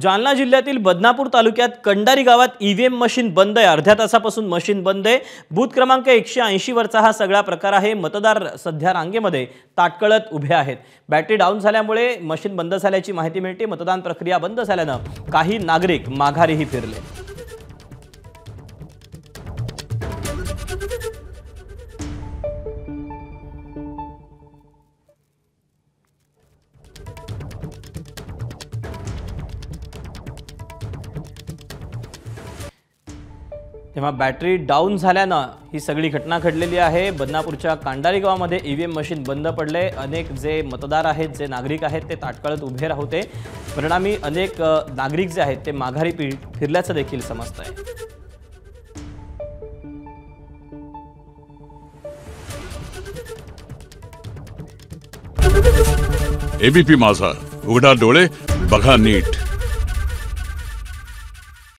जालना जिल्ह्यातील बदनापूर तालुक्यात कंडारी गावात ईव्हीएम मशीन बंद आहे। अर्ध्या तासापासून मशीन बंद आहे। बूथ क्रमांक 180 वरचा हा सगळा प्रकार आहे। मतदार सध्या रांगेमध्ये ताटकळत उभे आहेत। बॅटरी डाऊन झाल्यामुळे मशीन बंद झाल्याची माहिती मिळते। मतदान प्रक्रिया बंद झाल्याने काही नागरिक माघारीही फिरले। तेव्हा बॅटरी डाऊन झाल्यानं ही सगळी घटना घडलेली आहे। बदनापूरच्या कांडारी गावामध्ये ईव्हीएम मशीन बंद पडले। अनेक जे मतदार आहेत, जे नागरिक आहेत ते ताटकळत उभे राहते। परिणामी अनेक नागरिक जे आहेत ते माघारी फिरल्याचं देखील समजतंय। एबीपी माझा, उघडा डोळे बघा नीट।